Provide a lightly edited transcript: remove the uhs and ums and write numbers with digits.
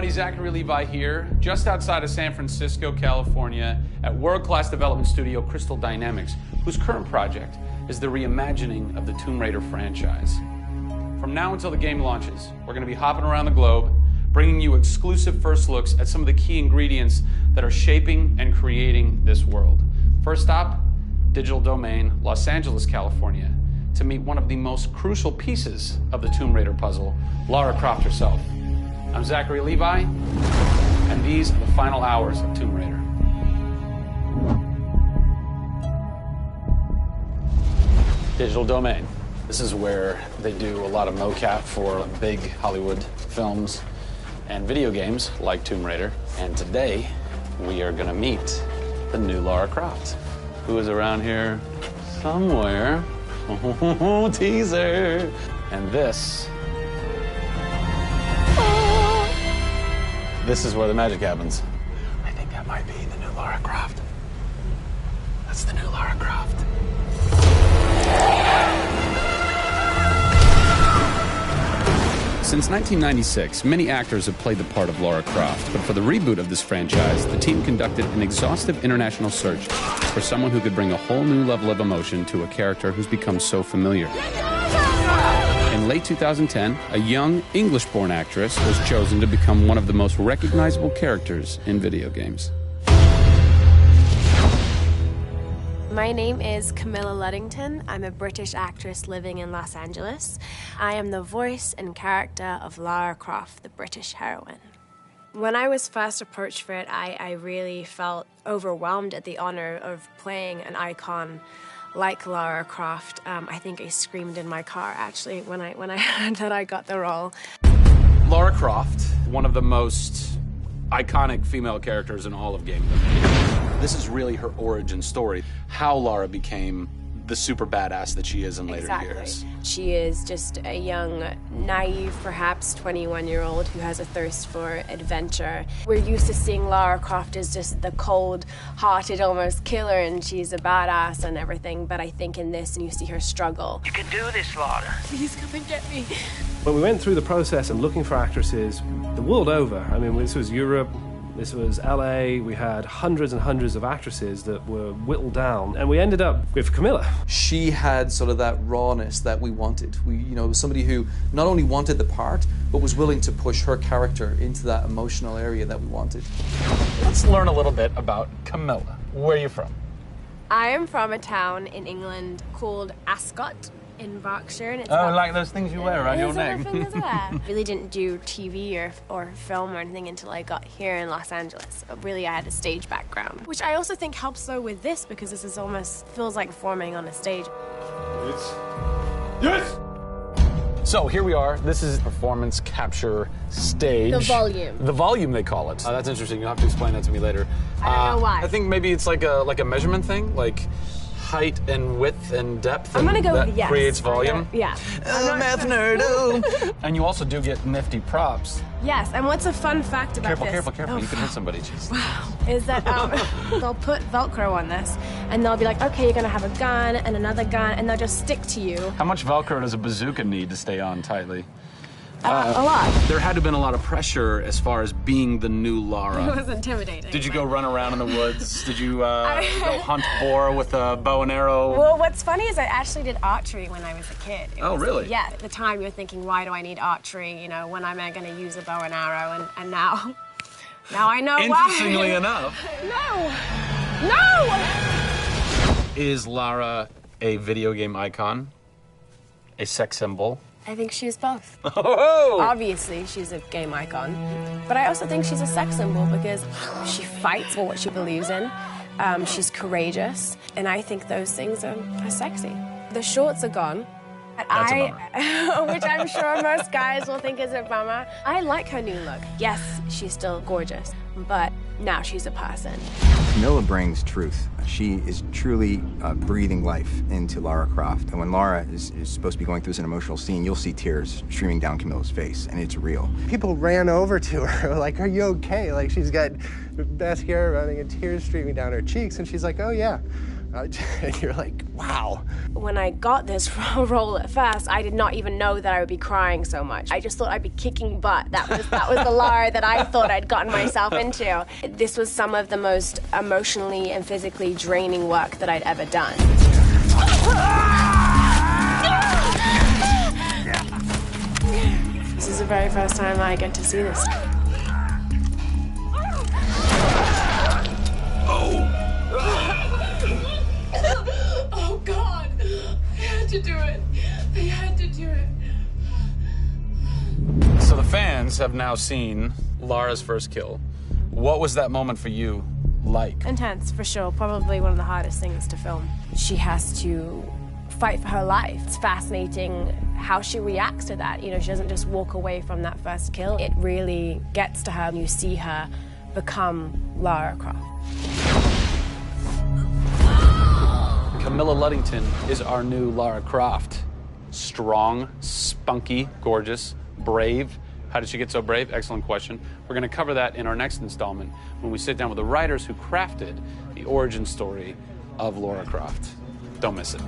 everybody, Zachary Levi here, just outside of San Francisco, California, at world-class development studio Crystal Dynamics, whose current project is the reimagining of the Tomb Raider franchise. From now until the game launches, we're going to be hopping around the globe, bringing you exclusive first looks at some of the key ingredients that are shaping and creating this world. First stop, Digital Domain, Los Angeles, California, to meet one of the most crucial pieces of the Tomb Raider puzzle, Lara Croft herself. I'm Zachary Levi, and these are the final hours of Tomb Raider. Digital Domain. This is where they do a lot of mocap for big Hollywood films and video games like Tomb Raider. And today, we are gonna meet the new Lara Croft, who is around here somewhere. Oh, teaser. And this is where the magic happens. I think that might be the new Lara Croft. That's the new Lara Croft. Since 1996, many actors have played the part of Lara Croft, but for the reboot of this franchise, the team conducted an exhaustive international search for someone who could bring a whole new level of emotion to a character who's become so familiar. In late 2010, a young English-born actress was chosen to become one of the most recognizable characters in video games. My name is Camilla Luddington. I'm a British actress living in Los Angeles. I am the voice and character of Lara Croft, the British heroine. When I was first approached for it, I really felt overwhelmed at the honor of playing an icon like Lara Croft. I think I screamed in my car, actually, when I heard that I got the role. Lara Croft, one of the most iconic female characters in all of gaming. This is really her origin story, how Lara became the super badass that she is in later years. She is just a young, naive, perhaps 21-year-old who has a thirst for adventure. We're used to seeing Lara Croft as just the cold-hearted, almost killer, and she's a badass and everything, but I think in this, and you see her struggle. You can do this, Lara. Please come and get me. When we went through the process and looking for actresses the world over, I mean, this was Europe, this was LA, we had hundreds and hundreds of actresses that were whittled down, and we ended up with Camilla. She had sort of that rawness that we wanted. Was somebody who not only wanted the part, but was willing to push her character into that emotional area that we wanted. Let's learn a little bit about Camilla. Where are you from? I am from a town in England called Ascot in Berkshire. And it's like those things you wear around your neck. Really didn't do TV or film or anything until I got here in Los Angeles. Really, I had a stage background, which I also think helps though with this, because this is almost feels like performing on a stage. Yes! So here we are. This is performance capture stage. The volume. The volume, they call it. That's interesting. You'll have to explain that to me later. I don't know why. I think maybe it's like a measurement thing, like height and width and depth. I'm gonna go that with yes. Creates volume. Yeah. Math nerd. And you also do get nifty props. Yes. And what's a fun fact about this? Careful. Oh, You can hit somebody. Jeez. Wow. Is that they'll put Velcro on this, and they'll be like, okay, you're gonna have a gun and another gun, and they'll just stick to you. How much Velcro does a bazooka need to stay on tightly? A lot. There had to have been a lot of pressure as far as being the new Lara. It was intimidating. Did you go run around in the woods? Did you go hunt boar with a bow and arrow? Well, what's funny is I actually did archery when I was a kid. Really? Yeah. At the time, you're thinking, why do I need archery? You know, when am I going to use a bow and arrow? And now I know why. Interestingly enough. No! Is Lara a video game icon? A sex symbol? I think she's both. Oh! Obviously, she's a game icon. But I also think she's a sex symbol because she fights for what she believes in. She's courageous. And I think those things are sexy. The shorts are gone. That's a bummer. Which I'm sure most guys will think is a bummer. I like her new look. Yes, she's still gorgeous, but now she's a person. Camilla brings truth. She is truly breathing life into Lara Croft. And when Lara is supposed to be going through an emotional scene, you'll see tears streaming down Camilla's face, and it's real. People ran over to her, like, are you okay? Like, she's got mascara running and tears streaming down her cheeks, and she's like, oh yeah, You're like, wow. When I got this role at first, I did not even know that I would be crying so much. I just thought I'd be kicking butt. That was the Lara that I thought I'd gotten myself into. This was some of the most emotionally and physically draining work that I'd ever done. This is the very first time I get to see this. Oh, God. I had to do it. I had to do it. So the fans have now seen Lara's first kill. What was that moment for you like? Intense, for sure. Probably one of the hardest things to film. She has to fight for her life. It's fascinating how she reacts to that. You know, she doesn't just walk away from that first kill. It really gets to her, and you see her become Lara Croft. Camilla Luddington is our new Lara Croft. Strong, spunky, gorgeous, brave. How did she get so brave? Excellent question. We're going to cover that in our next installment when we sit down with the writers who crafted the origin story of Lara Croft. Don't miss it.